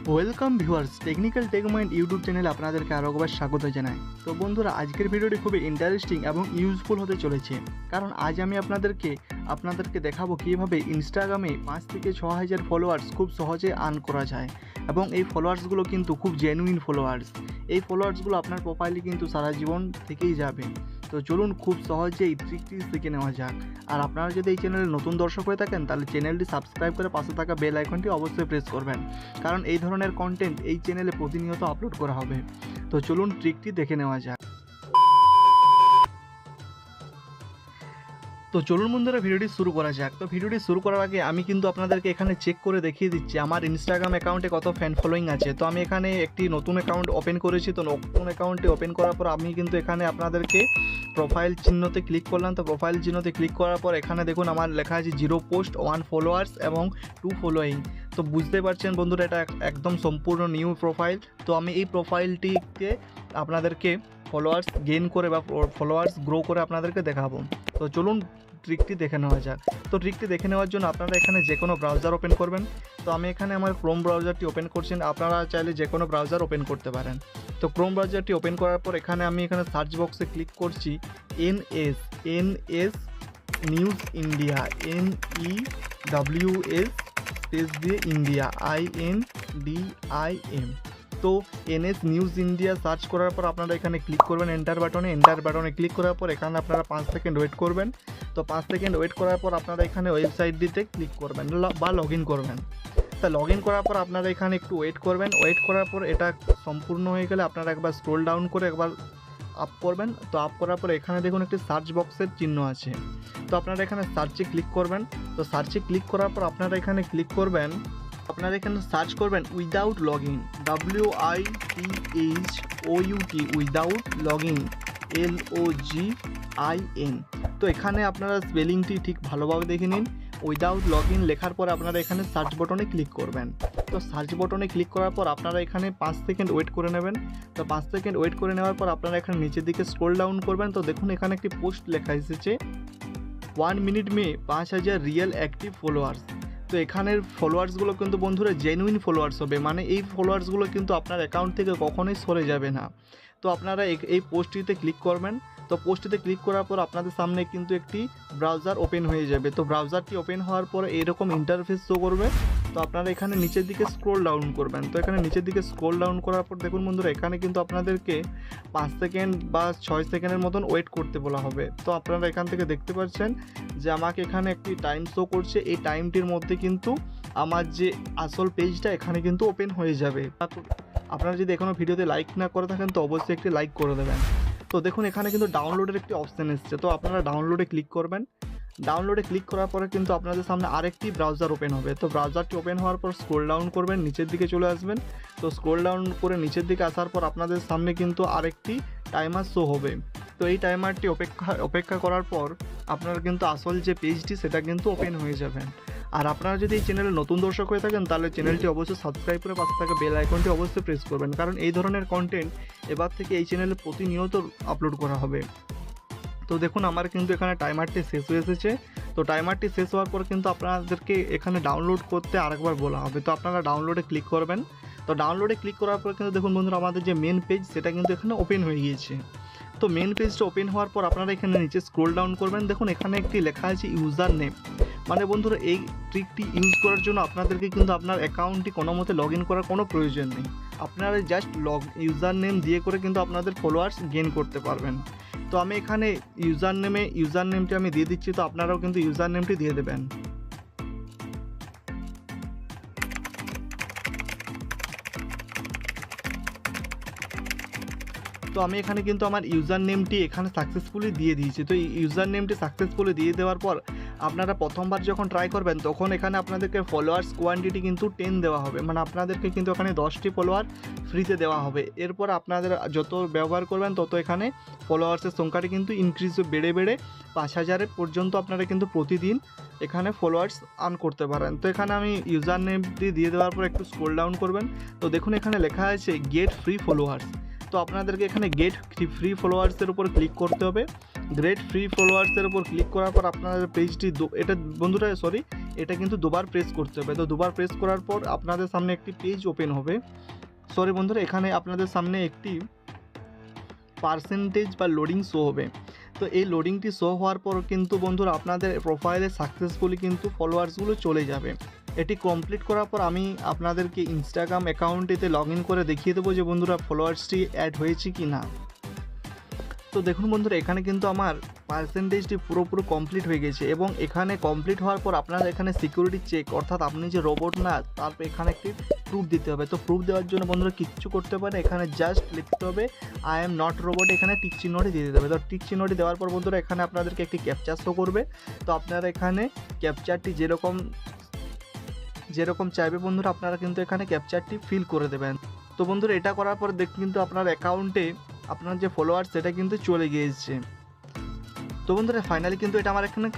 Welcome viewers, technical tech mind YouTube চ্যানেলে আপনাদেরকে আরও একবার স্বাগত জানাই। তো বন্ধুরা, আজকের ভিডিওটি খুবই ইন্টারেস্টিং এবং ইউজফুল হতে চলেছে, কারণ আজ আমি আপনাদেরকে দেখাবো কীভাবে ইনস্টাগ্রামে 5 থেকে 6 হাজার ফলোয়ার্স খুব সহজে আর্ন করা যায়। এবং এই ফলোয়ার্সগুলো কিন্তু খুব জেনুইন ফলোয়ার্স। এই ফলোয়ার্সগুলো আপনার প্রোফাইলে কিন্তু সারা জীবন থেকেই যাবে। তো চলুন খুব সহজেই ট্রিকটি শিখে নেওয়া যাক। আর আপনারা যদি এই চ্যানেলে নতুন দর্শক হয়ে থাকেন তাহলে চ্যানেলটি সাবস্ক্রাইব করে পাশে থাকা বেল আইকনটি অবশ্যই প্রেস করবেন, কারণ এই ধরনের কন্টেন্ট এই চ্যানেলে প্রতিনিয়ত আপলোড করা হবে। তো চলুন ট্রিকটি দেখে নেওয়া যাক। তো চলুন বন্ধুরা, ভিডিওটি শুরু করা যাক। তো ভিডিওটি শুরু করার আগে আমি কিন্তু আপনাদেরকে এখানে চেক করে দেখিয়ে দিচ্ছি আমার ইনস্টাগ্রাম অ্যাকাউন্টে কত ফ্যান ফলোয়িং আছে। তো আমি এখানে একটি নতুন অ্যাকাউন্ট ওপেন করেছি। তো নতুন অ্যাকাউন্টটি ওপেন করার পর আমি কিন্তু এখানে আপনাদেরকে প্রোফাইল চিহ্নতে ক্লিক করলাম। তো প্রোফাইল চিহ্নতে ক্লিক করার পর এখানে দেখুন আমার লেখা আছে 0 পোস্ট 1 ফলোয়ার্স এবং 2 ফলোয়িং। তো বুঝতে পারছেন বন্ধুরা, এটা একদম সম্পূর্ণ নিউ প্রোফাইল। তো আমি এই প্রোফাইলটিকে আপনাদেরকে ফলোয়ার্স গেইন করে বা ফলোয়ার্স গ্রো করে আপনাদেরকে দেখাবো। তো চলুন ট্রিকটি দেখে নেওয়া যাক। তো ট্রিকটি দেখে নেওয়ার জন্য আপনারা এখানে যে কোনো ব্রাউজার ওপেন করবেন। তো আমি এখানে আমার ক্রোম ব্রাউজারটি ওপেন করছি, আপনারা চাইলে যে কোনো ব্রাউজার ওপেন করতে পারেন। তো ক্রোম ব্রাউজারটি ওপেন করার পর এখানে সার্চ বক্সে ক্লিক করছি NS news India, NEWS space দিয়ে ইন্ডিয়া, INDIM। তো NS নিউজ ইন্ডিয়া সার্চ করার পর আপনারা এখানে ক্লিক করবেন এন্টার বাটনে ক্লিক করার পর এখানে আপনারা 5 সেকেন্ড ওয়েট করবেন। তো 5 সেকেন্ড ওয়েট করার পর আপনারা এখানে ওয়েবসাইটটিতে ক্লিক করবেন বা লগ ইন করবেন। তা লগ ইন করার পর আপনারা এখানে একটু ওয়েট করবেন। ওয়েট করার পর এটা সম্পূর্ণ হয়ে গেলে আপনারা একবার স্ক্রোল ডাউন করে একবার আপ করবেন। তো আপ করার পর এখানে দেখুন একটি সার্চ বক্সের চিহ্ন আছে। তো আপনারা এখানে সার্চে ক্লিক করবেন। তো সার্চে ক্লিক করার পর আপনারা এখানে সার্চ করবেন without login, WITHOUT without login, LOGIN। তো এখানে আপনারা স্পেলিংটি ঠিক ভালোভাবে দেখে নিন। উইদাউট লগইন লেখার পর আপনারা এখানে সার্চ বটনে ক্লিক করবেন। তো সার্চ বটনে ক্লিক করার পর আপনারা এখানে 5 সেকেন্ড ওয়েট করে নেবেন। তো 5 সেকেন্ড ওয়েট করে নেওয়ার পর আপনারা এখানে নিচের দিকে স্ক্রল ডাউন করবেন। তো দেখুন এখানে একটি পোস্ট লেখা এসেছে 1 মিনিট মে 5000 রিয়েল অ্যাক্টিভ ফলোয়ার্স। তো এখানের ফলোয়ার্সগুলো কিন্তু বন্ধুরা জেনুইন ফলোয়ার্স হবে, মানে এই ফলোয়ার্সগুলো কিন্তু আপনার অ্যাকাউন্ট থেকে কখনোই সরে যাবে না। তো আপনারা এই পোস্টটিতে ক্লিক করবেন। তো পোস্টটিতে ক্লিক করার পর আপনাদের সামনে কিন্তু একটি ব্রাউজার ওপেন হয়ে যাবে। তো ব্রাউজারটি ওপেন হওয়ার পর এরকম ইন্টারফেস শো করবে। তো আপনারা এখানে নিচের দিকে স্ক্রল ডাউন করবেন। তো এখানে নিচের দিকে স্ক্রল ডাউন করার পর দেখুন বন্ধুরা, এখানে কিন্তু আপনাদেরকে 5 সেকেন্ড বা 6 সেকেন্ডের মতন ওয়েট করতে বলা হবে। তো আপনারা এখান থেকে দেখতে পাচ্ছেন যে আমাকে এখানে একটি টাইম শো করছে। এই টাইমটির মধ্যে কিন্তু আমার যে আসল পেজটা এখানে কিন্তু ওপেন হয়ে যাবে। আপনারা যদি এখনও ভিডিওতে লাইক না করে থাকেন তো অবশ্যই একটি লাইক করে দেবেন। তো দেখুন এখানে কিন্তু ডাউনলোডের একটি অপশান এসছে। তো আপনারা ডাউনলোডে ক্লিক করবেন। ডাউনলোডে ক্লিক করার পরে কিন্তু আপনাদের সামনে আরেকটি ব্রাউজার ওপেন হবে। তো ব্রাউজারটি ওপেন হওয়ার পর স্ক্রল ডাউন করবেন, নিচের দিকে চলে আসবেন। তো স্ক্রল ডাউন করে নিচের দিকে আসার পর আপনাদের সামনে কিন্তু আরেকটি টাইমার শো হবে। তো এই টাইমারটি অপেক্ষা করার পর আপনারা কিন্তু আসল যে পেজটি সেটা কিন্তু ওপেন হয়ে যাবেন। আর আপনারা যদি এই চ্যানেলে নতুন দর্শক হয়ে থাকেন তাহলে চ্যানেলটি অবশ্যই সাবস্ক্রাইব করে পাশে থাকা বেল আইকনটি অবশ্যই প্রেস করবেন, কারণ এই ধরনের কন্টেন্ট এবার থেকে এই চ্যানেলে প্রতিনিয়ত আপলোড করা হবে। তো দেখুন আমার কিন্তু এখানে টাইমারটি শেষ হয়ে এসেছে। তো টাইমারটি শেষ হওয়ার পর কিন্তু আপনাদেরকে এখানে ডাউনলোড করতে আরেকবার বলা হবে। তো আপনারা ডাউনলোডে ক্লিক করবেন। তো ডাউনলোডে ক্লিক করার পর কিন্তু দেখুন বন্ধুরা, আমাদের যে মেন পেজ সেটা কিন্তু এখানে ওপেন হয়ে গিয়েছে। তো মেন পেজটা ওপেন হওয়ার পর আপনারা এখানে নিচে স্ক্রল ডাউন করবেন। দেখুন এখানে একটি লেখা আছে ইউজার নেম। মানে বন্ধুরা, এই ট্রিকটি ইউজ করার জন্য আপনাদেরকে কিন্তু আপনার অ্যাকাউন্টটি কোনো মতে লগ ইন করার কোনো প্রয়োজন নেই। আপনারা জাস্ট ইউজার নেম দিয়ে করে কিন্তু আপনাদের ফলোয়ার্স গেইন করতে পারবেন। তো আমি এখানে ইউজার নেমটি আমি দিয়ে দিচ্ছি। তো আপনারাও কিন্তু ইউজার নেমটি দিয়ে দেবেন। তো আমি এখানে কিন্তু আমার ইউজার নেমটি এখানে সাকসেসফুলি দিয়ে দিয়েছি। তো এই ইউজার নেমটি সাকসেসফুলি দিয়ে দেওয়ার পর আপনারা প্রথমবার যখন ট্রাই করবেন তখন এখানে আপনাদেরকে ফলোয়ার্স কোয়ান্টিটি কিন্তু 10 দেওয়া হবে, মানে আপনাদেরকে কিন্তু এখানে 10টি ফলোয়ার ফ্রিতে দেওয়া হবে। এরপর আপনাদের যত ব্যবহার করবেন তত এখানে ফলোয়ার্সের সংখ্যাটি কিন্তু ইনক্রিজ বেড়ে 5000 পর্যন্ত আপনারা কিন্তু প্রতিদিন এখানে ফলোয়ার্স আর্ন করতে পারেন। তো এখানে আমি ইউজার নেমটি দিয়ে দেওয়ার পর একটু স্ক্রল ডাউন করবেন। তো দেখুন এখানে লেখা আছে গেট ফ্রি ফলোয়ার্স। তো আপনাদেরকে এখানে গেট ফ্রি ফলোয়ার্সের উপর ক্লিক করতে হবে। গ্রেট ফ্রি ফলোয়ার্সের উপর ক্লিক করার পর আপনাদের পেজটি এটা বন্ধুরা এটা কিন্তু দুবার প্রেস করতে হবে। তো দুবার প্রেস করার পর আপনাদের সামনে একটি পেজ ওপেন হবে। সরি বন্ধুরা, এখানে আপনাদের সামনে একটি পার্সেন্টেজ বা লোডিং শো হবে। তো এই লোডিংটি শো হওয়ার পর কিন্তু বন্ধুরা আপনাদের প্রোফাইলে সাকসেসফুলি কিন্তু ফলোয়ার্সগুলো চলে যাবে। এটি কমপ্লিট করার পর আমি আপনাদেরকে ইনস্টাগ্রাম অ্যাকাউন্টেতে লগ ইন করে দেখিয়ে দেবো যে বন্ধুরা ফলোয়ার্সটি অ্যাড হয়েছে কি না। তো দেখুন বন্ধুরা, এখানে কিন্তু আমার পার্সেন্টেজটি পুরোপুরি কমপ্লিট হয়ে গেছে এবং এখানে কমপ্লিট হওয়ার পর আপনার এখানে সিকিউরিটি চেক, অর্থাৎ আপনি যে রোবট না, তারপর এখানে একটি প্রুফ দিতে হবে। তো প্রুফ দেওয়ার জন্য বন্ধুরা কিচ্ছু করতে পারে, এখানে জাস্ট লিখতে হবে আই এম নট রোবট, এখানে টিক চিহ্নটি দিয়ে দিতে হবে। তো টিক চিহ্নটি দেওয়ার পর বন্ধুরা এখানে আপনাদেরকে একটি ক্যাপচার শো করবে। তো আপনারা এখানে ক্যাপচারটি যেরকম চাইবে বন্ধুরা আপনারা কিন্তু এখানে ক্যাপচারটি ফিল করে দেবেন। তো বন্ধুরা এটা করার পর দেখুন কিন্তু আপনার অ্যাকাউন্টে আপনার যে ফলোয়ার সেটা কিন্তু চলে গিয়েছে। তো বন্ধুরা ফাইনালি কিন্তু এটা আমার এখানে